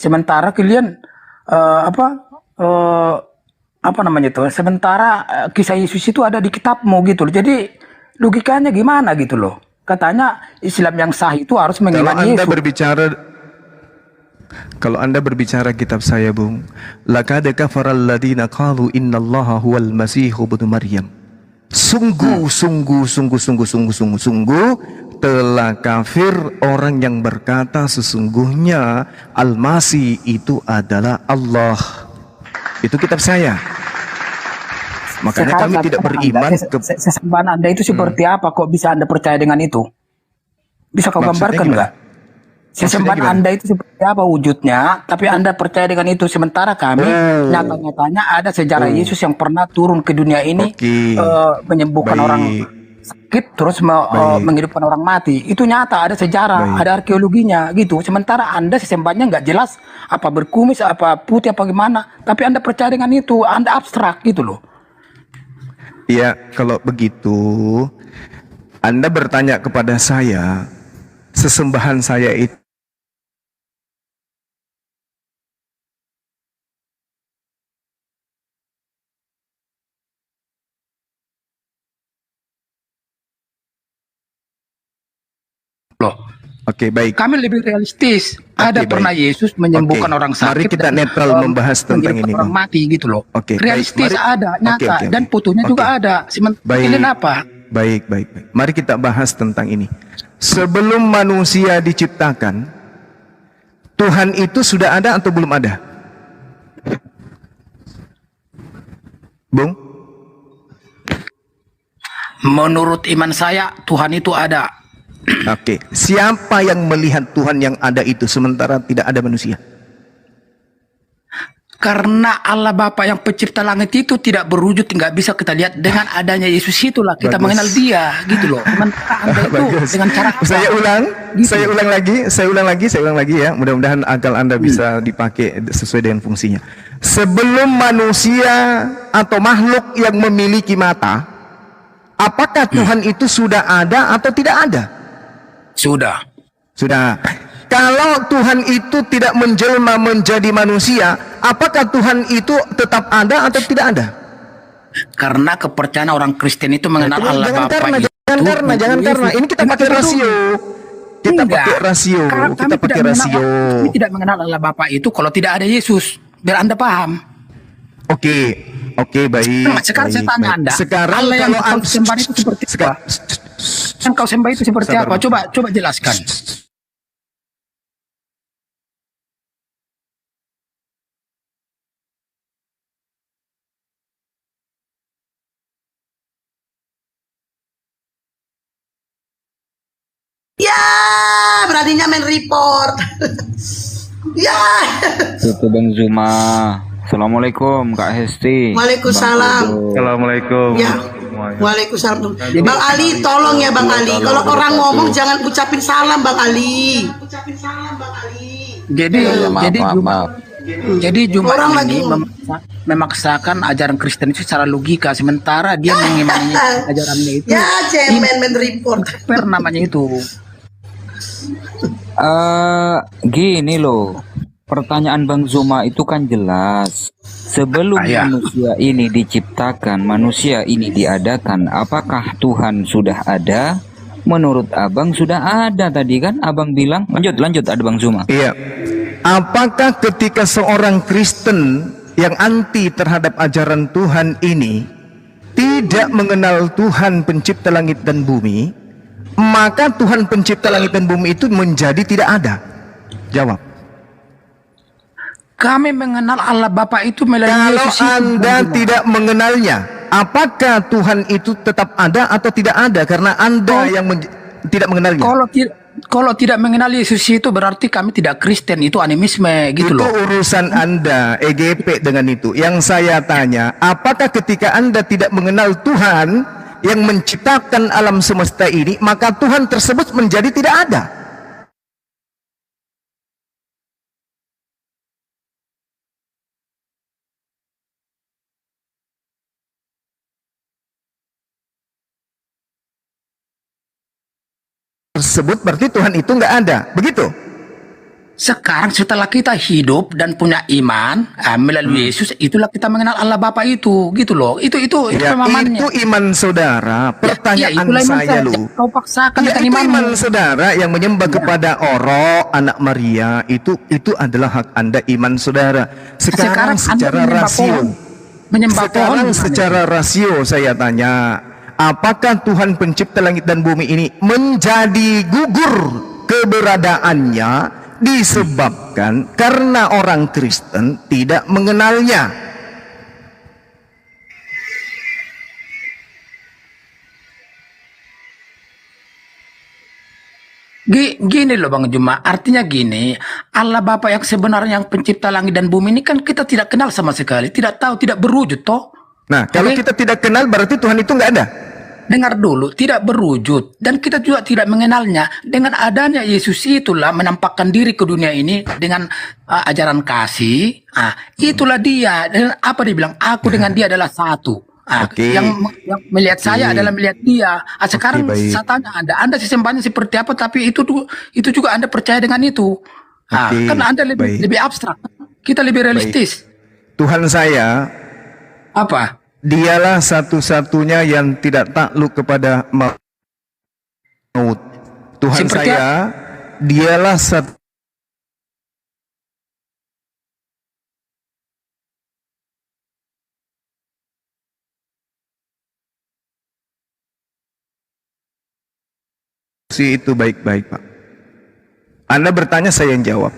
Sementara kalian apa apa namanya itu? Sementara kisah Yesus itu ada di kitabmu gitu loh. Jadi logikanya gimana gitu loh? Katanya Islam yang sah itu harus Kalau mengimani Anda Yesus. berbicara kitab saya, Bung, laqad kafara alladziina qalu innallaha huwal masiihu ibnu Maryam. Sungguh telah kafir orang yang berkata sesungguhnya Al-Masih itu adalah Allah. Itu kitab saya. Makanya kami tidak beriman ke Sesembahan Anda itu seperti apa? Kok bisa Anda percaya dengan itu? Bisa kau Maksudnya gambarkan gimana? nggak? Sesembahan gimana? Anda itu seperti apa wujudnya? Tapi Anda percaya dengan itu. Sementara kami nyata-nyatanya ada sejarah Yesus yang pernah turun ke dunia ini Oke. menyembuhkan Baik. orang sakit terus menghidupkan orang mati. Itu nyata, ada sejarah, Baik. ada arkeologinya gitu. Sementara Anda sesembahnya nggak jelas apa berkumis, apa putih, apa gimana. Tapi Anda percaya dengan itu, Anda abstrak gitu loh. Iya, kalau begitu Anda bertanya kepada saya, sesembahan saya itu Loh, Oke, baik. kami lebih realistis. Ada Oke, pernah baik. Yesus menyembuhkan Oke, orang sakit. mari kita dan, netral membahas tentang menghidupkan ini, orang Bang. mati gitu loh. Oke, baik. Realistis Mari- ada, nyata, Oke. dan fotonya juga Oke. ada. Sementara Baik. kalian apa? Baik. Mari kita bahas tentang ini. Sebelum manusia diciptakan, Tuhan itu sudah ada atau belum ada? Bung? Menurut iman saya, Tuhan itu ada. Oke. Siapa yang melihat Tuhan yang ada itu sementara tidak ada manusia? Karena Allah Bapa yang pencipta langit itu tidak berwujud, nggak bisa kita lihat. Dengan adanya Yesus itulah kita Bagus. mengenal dia, gitu loh. Sementara Anda itu Bagus. dengan cara apa? Saya ulang, Gitu. saya ulang lagi ya. Mudah-mudahan akal Anda bisa dipakai sesuai dengan fungsinya. Sebelum manusia atau makhluk yang memiliki mata, apakah Tuhan itu sudah ada atau tidak ada? Sudah. Sudah. Kalau Tuhan itu tidak menjelma menjadi manusia, apakah Tuhan itu tetap ada atau tidak ada? Karena kepercayaan orang Kristen itu mengenal Allah Bapa itu. Jangan karena. Ini kita pakai rasio. Kita pakai rasio. Kami tidak mengenal Allah Bapa itu kalau tidak ada Yesus. Biar Anda paham. Oke, baik. Sekarang saya tanya Anda. Sekarang Allah yang kalau kau sembah itu seperti apa? Yang kau sembah itu seperti apa? Coba jelaskan. Ya, beraninya main report. Ya. Itu Bang Zuma. Assalamualaikum Kak Hesti. Waalaikumsalam. Assalamualaikum. Ya. Waalaikumsalam. Bang Ali, tolong ya Bang Ali. Kalau orang ngomong jangan ucapin salam Bang Ali. Jadi Juma Orang ini lagi memaksakan ajaran Kristen itu secara logika, sementara dia mengimani ajarannya itu ya, cemen main report. per namanya itu. Gini loh, pertanyaan Bang Zuma itu kan jelas. Sebelum manusia ini diciptakan, manusia ini diadakan, apakah Tuhan sudah ada? Menurut Abang sudah ada tadi kan? Abang bilang, lanjut ada Bang Zuma. Iya. Apakah ketika seorang Kristen yang anti terhadap ajaran Tuhan ini tidak mengenal Tuhan pencipta langit dan bumi, maka Tuhan pencipta langit dan bumi itu menjadi tidak ada? Jawab. Kami mengenal Allah Bapa itu melalui Kalau Yesus itu, Anda Bang Zuma. tidak mengenalnya, apakah Tuhan itu tetap ada atau tidak ada? Karena Anda yang tidak mengenalnya. Kalau tidak mengenal Yesus itu berarti kami tidak Kristen, itu animisme gitu Itu loh. urusan Anda, EGP dengan itu. Yang saya tanya, apakah ketika Anda tidak mengenal Tuhan yang menciptakan alam semesta ini, maka Tuhan tersebut menjadi tidak ada? Tersebut berarti Tuhan itu nggak ada, begitu? Sekarang setelah kita hidup dan punya iman melalui Yesus, itulah kita mengenal Allah Bapa itu, gitu loh. Itu Ya, pemahamannya. itu iman saudara. Pertanyaan itulah iman saya Jangan lu. kau paksakan Ya, dengan itu imanmu. iman saudara yang menyembah kepada Oro, anak Maria. Itu adalah hak Anda, iman saudara. Sekarang Anda secara menyembah rasio. pohon. Menyembah Sekarang pohon, secara rasio saya tanya, apakah Tuhan pencipta langit dan bumi ini menjadi gugur keberadaannya disebabkan karena orang Kristen tidak mengenalnya? Gini loh Bang Juma, artinya gini, Allah Bapa yang sebenarnya yang pencipta langit dan bumi ini kan kita tidak kenal sama sekali, tidak tahu, tidak berwujud toh. Nah, kalau Oke? kita tidak kenal berarti Tuhan itu nggak ada. Dengar dulu, tidak berwujud dan kita juga tidak mengenalnya. Dengan adanya Yesus itulah menampakkan diri ke dunia ini dengan ajaran kasih. Itulah dia. Dan apa dia bilang? Aku dengan dia adalah satu. Oke. Yang melihat saya adalah melihat dia. Sekarang baik. saya tanya Anda sesembahnya seperti apa? Tapi itu juga Anda percaya dengan itu. Oke, Kan Anda baik. lebih abstrak. Kita lebih realistis. Tuhan saya, Apa? dialah satu-satunya yang tidak takluk kepada maut. Tuhan Seperti saya, dialah satu itu baik-baik, Pak. Anda bertanya, saya yang jawab.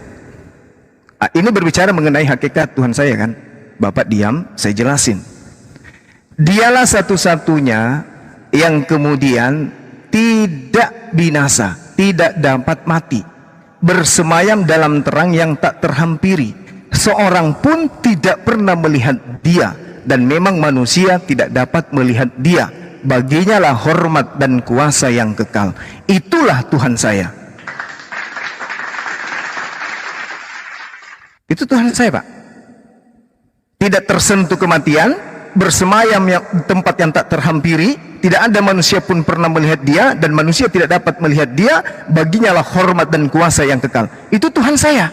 Ini berbicara mengenai hakikat Tuhan saya kan. Bapak diam, saya jelasin. Dialah satu-satunya yang kemudian tidak binasa, tidak dapat mati, bersemayam dalam terang yang tak terhampiri. Seorang pun tidak pernah melihat dia, dan memang manusia tidak dapat melihat dia. Baginya lah hormat dan kuasa yang kekal. Itulah Tuhan saya. Itu Tuhan saya, Pak. Tidak tersentuh kematian, bersemayam yang tempat yang tak terhampiri, tidak ada manusia pun pernah melihat dia, dan manusia tidak dapat melihat dia. Baginya lah hormat dan kuasa yang kekal. Itu Tuhan saya.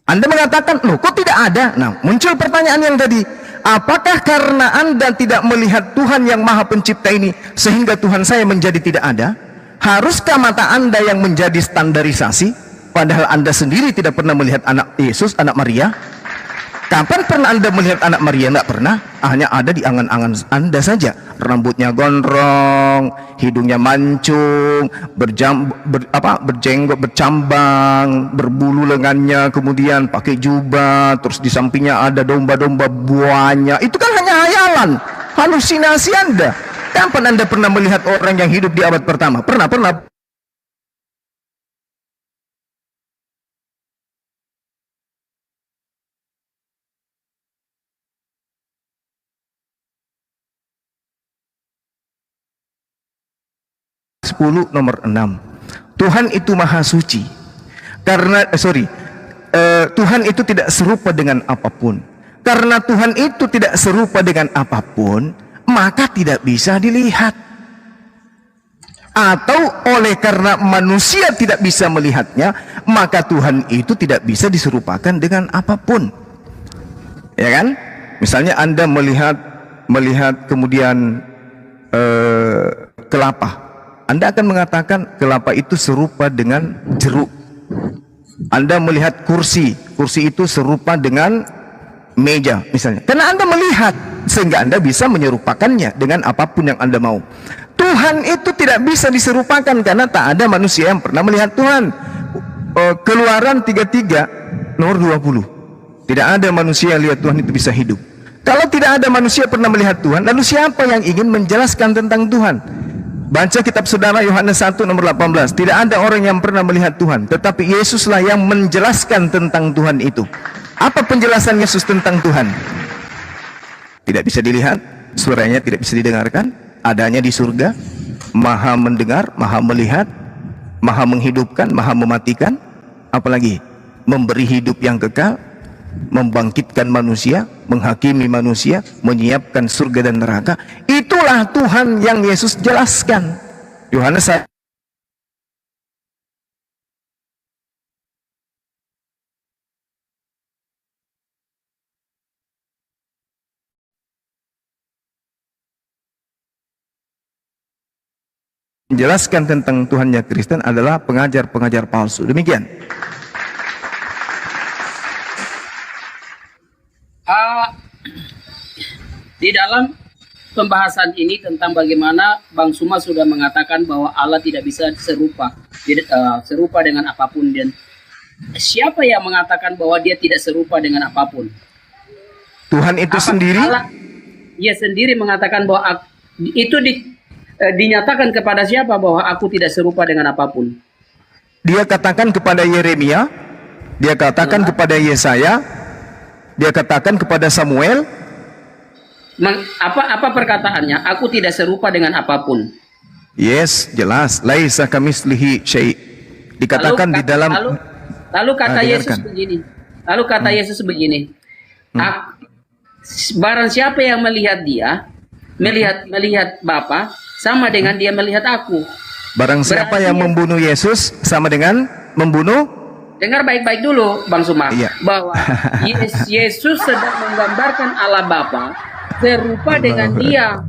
Anda mengatakan, loh kok tidak ada? Nah, muncul pertanyaan yang tadi, apakah karena Anda tidak melihat Tuhan yang maha pencipta ini sehingga Tuhan saya menjadi tidak ada? Haruskah mata Anda yang menjadi standarisasi, padahal Anda sendiri tidak pernah melihat anak Yesus, anak Maria? Kapan pernah Anda melihat anak Maria? Enggak pernah. Hanya ada di angan-angan Anda saja. Rambutnya gondrong, hidungnya mancung, berjenggot, bercambang, berbulu lengannya, kemudian pakai jubah, terus di sampingnya ada domba-domba buahnya. Itu kan hanya hayalan, halusinasi Anda. Kapan Anda pernah melihat orang yang hidup di abad pertama? Pernah. 10 nomor 6. Tuhan itu maha suci. Tuhan itu tidak serupa dengan apapun. Karena Tuhan itu tidak serupa dengan apapun, maka tidak bisa dilihat. Atau oleh karena manusia tidak bisa melihatnya, maka Tuhan itu tidak bisa diserupakan dengan apapun. Ya kan? Misalnya Anda melihat kemudian kelapa. Anda akan mengatakan kelapa itu serupa dengan jeruk. Anda melihat kursi itu serupa dengan meja misalnya. Karena Anda melihat, sehingga Anda bisa menyerupakannya dengan apapun yang Anda mau. Tuhan itu tidak bisa diserupakan karena tak ada manusia yang pernah melihat Tuhan. Keluaran 33 nomor 20. Tidak ada manusia yang lihat Tuhan itu bisa hidup. Kalau tidak ada manusia pernah melihat Tuhan, lalu siapa yang ingin menjelaskan tentang Tuhan? Baca kitab saudara Yohanes 1 nomor 18. Tidak ada orang yang pernah melihat Tuhan, tetapi Yesuslah yang menjelaskan tentang Tuhan itu. Apa penjelasan Yesus tentang Tuhan? Tidak bisa dilihat, suaranya tidak bisa didengarkan, adanya di surga, maha mendengar, maha melihat, maha menghidupkan, maha mematikan, apalagi memberi hidup yang kekal, membangkitkan manusia, menghakimi manusia, menyiapkan surga dan neraka. Itulah Tuhan yang Yesus jelaskan. Yohanes menjelaskan tentang Tuhannya Kristen adalah pengajar-pengajar palsu. Demikian. Di dalam pembahasan ini tentang bagaimana Bang Suma sudah mengatakan bahwa Allah tidak bisa serupa dengan apapun, dan siapa yang mengatakan bahwa dia tidak serupa dengan apapun? Tuhan itu sendiri. Allah, dia sendiri mengatakan bahwa itu dinyatakan kepada siapa bahwa aku tidak serupa dengan apapun? Dia katakan kepada Yeremia, dia katakan kepada Yesaya, dia katakan kepada Samuel. Apa perkataannya? Aku tidak serupa dengan apapun. Yes, jelas. Laisa kamitslihi syai'. Dikatakan di dalam. Lalu kata Yesus dengarkan. begini. Lalu kata Yesus begini. Barang siapa yang melihat dia, melihat Bapa, sama dengan dia melihat aku. Barang siapa yang membunuh Yesus sama dengan membunuh. Dengar baik-baik dulu, Bang Suma, Iya. bahwa Yesus sedang menggambarkan Allah Bapa serupa dengan dia.